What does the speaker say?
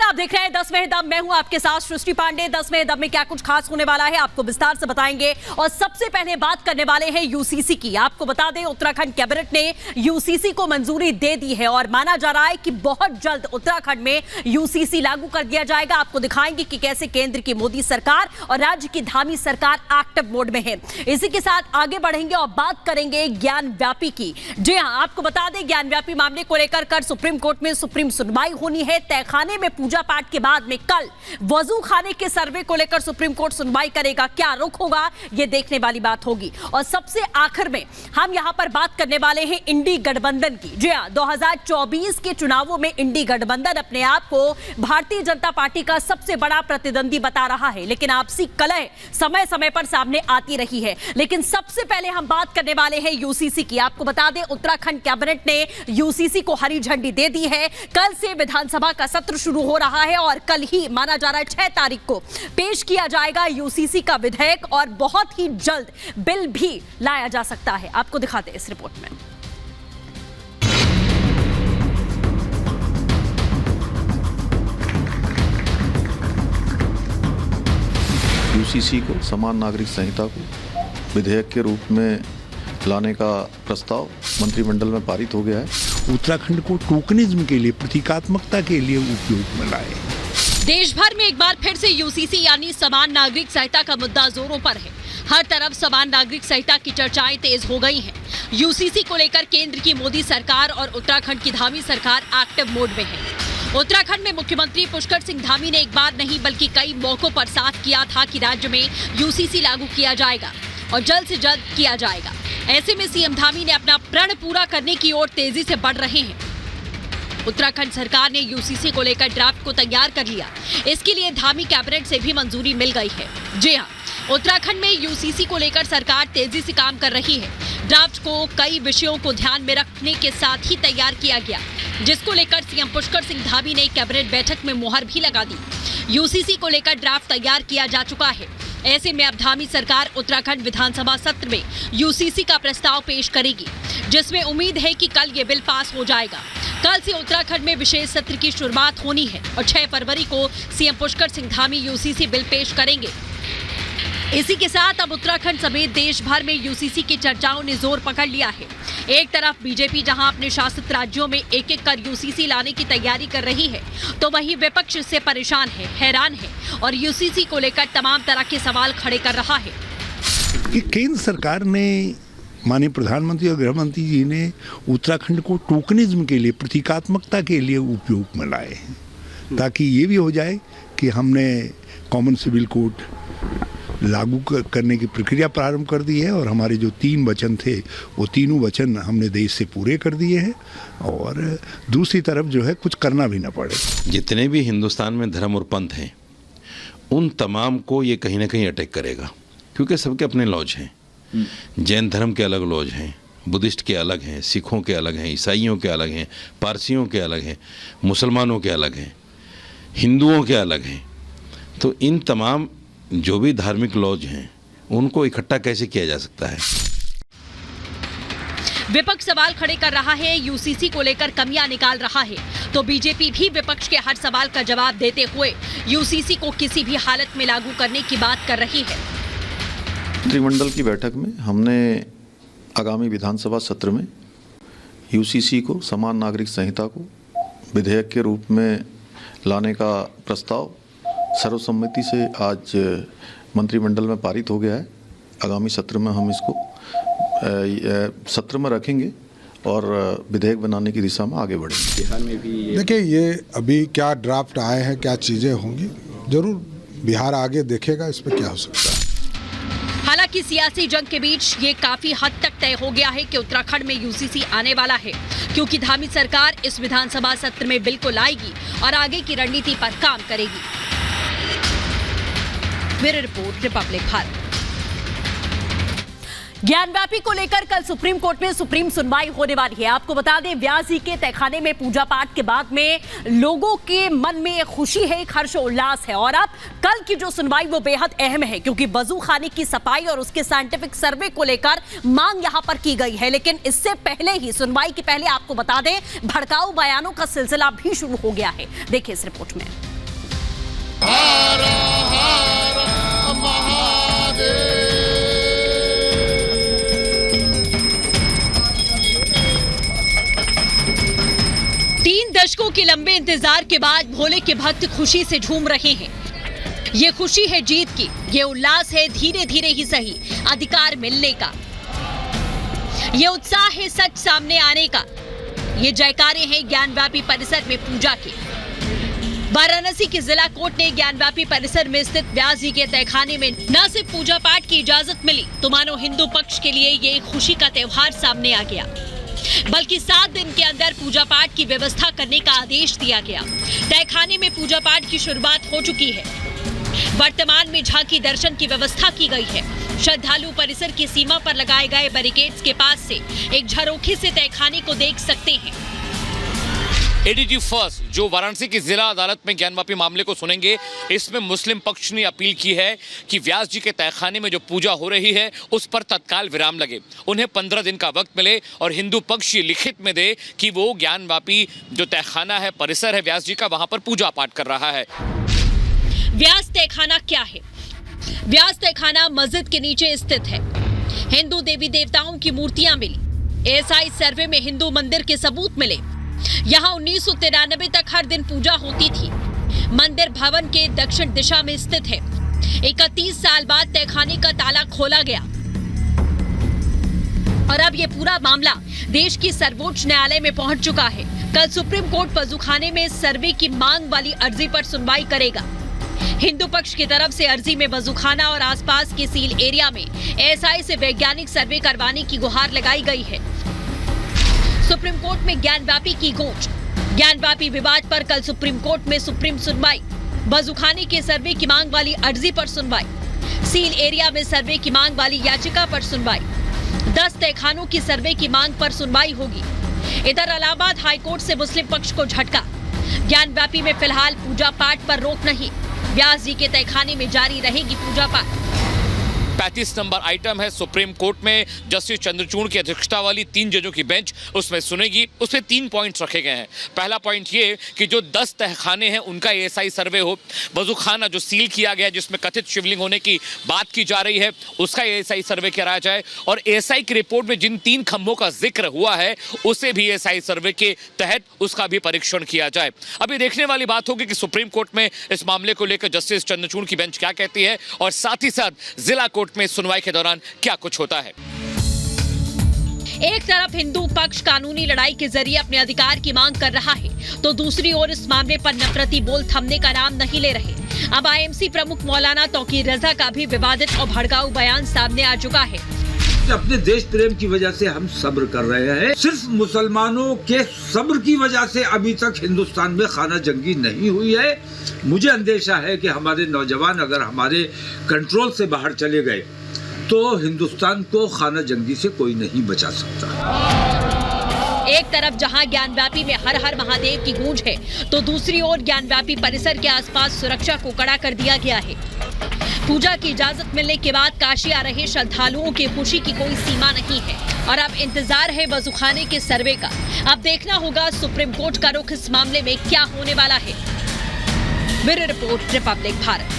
आप देख रहे हैं 10वें दम। मैं हूं आपके साथ सृष्टि पांडे। 10वें दम में क्या कुछ खास होने वाला है आपको विस्तार से बताएंगे और सबसे पहले बात करने वाले हैं यूसीसी की। आपको बता दें उत्तराखंड कैबिनेट ने यूसीसी को मंजूरी दे दी है और माना जा रहा है कि बहुत जल्द उत्तराखंड में यूसीसी लागू कर दिया जाएगा। आपको दिखाएंगे कि कैसे केंद्र की मोदी सरकार और राज्य की धामी सरकार एक्टिव मोड में है। इसी के साथ आगे बढ़ेंगे और बात करेंगे ज्ञान व्यापी की। जी हां, आपको बता दें ज्ञान व्यापी मामले को लेकर कल सुप्रीम कोर्ट में सुप्रीम सुनवाई होनी है। तहखाने में पूजा पाठ के बाद में कल वजू खाने के सर्वे को लेकर सुप्रीम कोर्ट सुनवाई करेगा। क्या रुख होगा यह देखने वाली बात होगी। और सबसे आखिर में हम यहां पर बात करने वाले हैं इंडी गठबंधन की। जी हां, 2024 के चुनावों में इंडी गठबंधन अपने आप को भारतीय जनता पार्टी का सबसे बड़ा प्रतिद्वंदी बता रहा है, लेकिन आपसी कलह समय समय पर सामने आती रही है। लेकिन सबसे पहले हम बात करने वाले हैं यूसीसी की। आपको बता दें उत्तराखंड कैबिनेट ने यूसीसी को हरी झंडी दे दी है। कल से विधानसभा का सत्र शुरू हो रहा है और कल ही माना जा रहा है 6 तारीख को पेश किया जाएगा यूसीसी का विधेयक और बहुत ही जल्द बिल भी लाया जा सकता है। आपको दिखाते हैं इस रिपोर्ट में। यूसीसी को समान नागरिक संहिता को विधेयक के रूप में लाने का प्रस्ताव मंत्रिमंडल में पारित हो गया है। उत्तराखंड को टोकनिज्म के लिए, प्रतीकात्मकता के लिए उपयोग में लाए। देश भर में एक बार फिर से यूसीसी यानी समान नागरिक संहिता का मुद्दा जोरों पर है। हर तरफ समान नागरिक संहिता की चर्चाएं तेज हो गई हैं। यूसीसी को लेकर केंद्र की मोदी सरकार और उत्तराखंड की धामी सरकार एक्टिव मोड में है। उत्तराखंड में मुख्यमंत्री पुष्कर सिंह धामी ने एक बार नहीं बल्कि कई मौकों पर साफ किया था कि राज्य में यूसीसी लागू किया जाएगा और जल्द से जल्द किया जाएगा। ऐसे में सीएम धामी ने अपना प्रण पूरा करने की ओर तेजी से बढ़ रहे हैं। उत्तराखंड सरकार ने यूसीसी को लेकर ड्राफ्ट को तैयार कर लिया। इसके लिए धामी कैबिनेट से भी मंजूरी मिल गई है। जी हां, उत्तराखंड में यूसीसी को लेकर सरकार तेजी से काम कर रही है। ड्राफ्ट को कई विषयों को ध्यान में रखने के साथ ही तैयार किया गया, जिसको लेकर सीएम पुष्कर सिंह धामी ने कैबिनेट बैठक में मुहर भी लगा दी। यूसीसी को लेकर ड्राफ्ट तैयार किया जा चुका है। ऐसे में अब धामी सरकार उत्तराखंड विधानसभा सत्र में यूसीसी का प्रस्ताव पेश करेगी, जिसमें उम्मीद है कि कल ये बिल पास हो जाएगा। कल से उत्तराखंड में विशेष सत्र की शुरुआत होनी है और 6 फरवरी को CM Pushkar Singh Dhami UCC bill पेश करेंगे। इसी के साथ अब उत्तराखंड समेत देश भर में यूसीसी की चर्चाओं ने जोर पकड़ लिया है। एक तरफ बीजेपी जहां अपने शासित राज्यों में एक-एक कर यूसीसी लाने की तैयारी कर रही है, तो वहीं विपक्ष इससे परेशान है, हैरान है और यूसीसी को लेकर तमाम तरह के सवाल खड़े कर रहा है। कि केंद्र सरकार ने, माननीय प्रधानमंत्री और गृह मंत्री जी ने उत्तराखंड को टोकनिज्म के लिए, प्रतीकात्मकता के लिए उपयोग में लाए हैं, ताकि ये भी हो जाए कि हमने कॉमन सिविल कोड लागू करने की प्रक्रिया प्रारंभ कर दी है और हमारे जो 3 वचन थे वो तीनों वचन हमने देश से पूरे कर दिए हैं और दूसरी तरफ जो है कुछ करना भी ना पड़े। जितने भी हिंदुस्तान में धर्म और पंथ हैं उन तमाम को ये कहीं ना कहीं अटैक करेगा, क्योंकि सबके अपने लॉज हैं। जैन धर्म के अलग लॉज हैं, बुद्धिस्ट के अलग हैं, सिखों के अलग हैं, ईसाइयों के अलग हैं, पारसियों के अलग हैं, मुसलमानों के अलग हैं, हिंदुओं के अलग हैं। तो इन तमाम जो भी धार्मिक लॉज हैं उनको इकट्ठा कैसे किया जा सकता है। विपक्ष सवाल खड़े कर रहा है, यूसीसी को लेकर कमियां निकाल रहा है, तो बीजेपी भी विपक्ष के हर सवाल का जवाब देते हुए यूसीसी को किसी भी हालत में लागू करने की बात कर रही है। मंत्रिमंडल की बैठक में हमने आगामी विधानसभा सत्र में यूसीसी को समान नागरिक संहिता को विधेयक के रूप में लाने का प्रस्ताव सर्वसम्मति से आज मंत्रिमंडल में पारित हो गया है। आगामी सत्र में हम इसको सत्र में रखेंगे और विधेयक बनाने की दिशा में आगे बढ़ेंगे। बिहार में भी देखिए, ये अभी क्या ड्राफ्ट आए हैं, क्या चीज़ें होंगी, जरूर बिहार आगे देखेगा इस पर क्या हो सकता है। हालांकि सियासी जंग के बीच ये काफी हद तक तय हो गया है कि उत्तराखंड में यूसीसी आने वाला है, क्योंकि धामी सरकार इस विधानसभा सत्र में बिल को लाएगी और आगे की रणनीति पर काम करेगी। मेरी रिपोर्ट, रिपब्लिक भारत। ज्ञान व्यापी को लेकर कल सुप्रीम कोर्ट में सुप्रीम सुनवाई होने वाली है। आपको बता दें व्यास जी के तहखाने में पूजा पाठ के बाद में लोगों के मन में एक खुशी है, एक हर्षोल्लास है और अब कल की जो सुनवाई वो बेहद अहम है, क्योंकि वजू खाने की सफाई और उसके साइंटिफिक सर्वे को लेकर मांग यहां पर की गई है। लेकिन इससे पहले ही, सुनवाई के पहले आपको बता दें, भड़काऊ बयानों का सिलसिला भी शुरू हो गया है। देखिए इस रिपोर्ट में। दशकों के लंबे इंतजार के बाद भोले के भक्त खुशी से झूम रहे हैं। ये खुशी है जीत की, ये उल्लास है धीरे धीरे ही सही अधिकार मिलने का, ये उत्साह है सच सामने आने का, ये जयकारे हैं ज्ञानव्यापी परिसर में पूजा के। वाराणसी के जिला कोर्ट ने ज्ञानव्यापी परिसर में स्थित व्यास जी के तहखाने में न सिर्फ पूजा पाठ की इजाजत मिली तो मानो हिंदू पक्ष के लिए ये खुशी का त्योहार सामने आ गया, बल्कि 7 दिन के अंदर पूजा पाठ की व्यवस्था करने का आदेश दिया गया। तहखाने में पूजा पाठ की शुरुआत हो चुकी है। वर्तमान में झांकी दर्शन की व्यवस्था की गई है। श्रद्धालु परिसर की सीमा पर लगाए गए बैरिकेड्स के पास से एक झरोखे से तहखाने को देख सकते हैं। एडीजी फर्स्ट जो वाराणसी की जिला अदालत में ज्ञानव्यापी मामले को सुनेंगे, इसमें मुस्लिम पक्ष ने अपील की है कि व्यास जी के तहखाने में जो पूजा हो रही है उस पर तत्काल विराम लगे, उन्हें 15 दिन का वक्त मिले और हिंदू पक्ष ये लिखित में दे कि वो ज्ञानव्यापी जो तहखाना है, परिसर है व्यास जी का, वहां पर पूजा पाठ कर रहा है। व्यास तहखाना क्या है? व्यास तहखाना मस्जिद के नीचे स्थित है। हिंदू देवी देवताओं की मूर्तियां मिली। एएसआई सर्वे में हिंदू मंदिर के सबूत मिले। यहाँ 1993 तक हर दिन पूजा होती थी। मंदिर भवन के दक्षिण दिशा में स्थित है। 31 साल बाद तहखाने का ताला खोला गया और अब ये पूरा मामला देश की सर्वोच्च न्यायालय में पहुंच चुका है। कल सुप्रीम कोर्ट वजूखाने में सर्वे की मांग वाली अर्जी पर सुनवाई करेगा। हिंदू पक्ष की तरफ से अर्जी में वजूखाना और आसपास के सील एरिया में एएसआई से वैज्ञानिक सर्वे करवाने की गुहार लगाई गई है। सुप्रीम कोर्ट में ज्ञानव्यापी की गूंज। ज्ञानव्यापी विवाद पर कल सुप्रीम कोर्ट में सुप्रीम सुनवाई। वजूखाने के सर्वे की मांग वाली अर्जी पर सुनवाई। सील एरिया में सर्वे की मांग वाली याचिका पर सुनवाई। 10 तहखानों की सर्वे की मांग पर सुनवाई होगी। इधर इलाहाबाद हाईकोर्ट से मुस्लिम पक्ष को झटका। ज्ञानव्यापी में फिलहाल पूजा पाठ पर रोक नहीं। व्यास जी के तहखाने में जारी रहेगी पूजा पाठ। 35 नंबर आइटम है सुप्रीम कोर्ट में जस्टिस चंद्रचूड़ की अध्यक्षता वाली 3 जजों की बेंच उसमें सुनेगी। उसमें 3 पॉइंट्स रखे गए हैं। पहला पॉइंट ये कि जो 10 तहखाने हैं उनका एएसआई सर्वे हो। वजूखाना जो सील किया गया जिसमें कथित शिवलिंग होने की बात की जा रही है उसका एएसआई सर्वे कराया जाए और एएसआई की रिपोर्ट में जिन 3 खंभों का जिक्र हुआ है उसे भी एएसआई सर्वे के तहत उसका भी परीक्षण किया जाए। अभी देखने वाली बात होगी कि सुप्रीम कोर्ट में इस मामले को लेकर जस्टिस चंद्रचूड़ की बेंच क्या कहती है और साथ ही साथ जिला कोर्ट में सुनवाई के दौरान क्या कुछ होता है। एक तरफ हिंदू पक्ष कानूनी लड़ाई के जरिए अपने अधिकार की मांग कर रहा है तो दूसरी ओर इस मामले पर नफरती बोल थमने का नाम नहीं ले रहे। अब आईएमसी प्रमुख मौलाना तौकीर रजा का भी विवादित और भड़काऊ बयान सामने आ चुका है। अपने देश प्रेम की वजह से हम सब्र कर रहे हैं। सिर्फ मुसलमानों के सब्र की वजह से अभी तक हिंदुस्तान में खाना जंगी नहीं हुई है। मुझे अंदेशा है कि हमारे नौजवान अगर हमारे कंट्रोल से बाहर चले गए तो हिंदुस्तान को खाना जंगी से कोई नहीं बचा सकता। एक तरफ जहां ज्ञानव्यापी में हर हर महादेव की गूंज है तो दूसरी ओर ज्ञानव्यापी परिसर के आसपास सुरक्षा को कड़ा कर दिया गया है। पूजा की इजाजत मिलने के बाद काशी आ रहे श्रद्धालुओं की खुशी की कोई सीमा नहीं है और अब इंतजार है वजूखाने के सर्वे का। अब देखना होगा सुप्रीम कोर्ट का रुख इस मामले में क्या होने वाला है। Bureau report, Republic Bharat.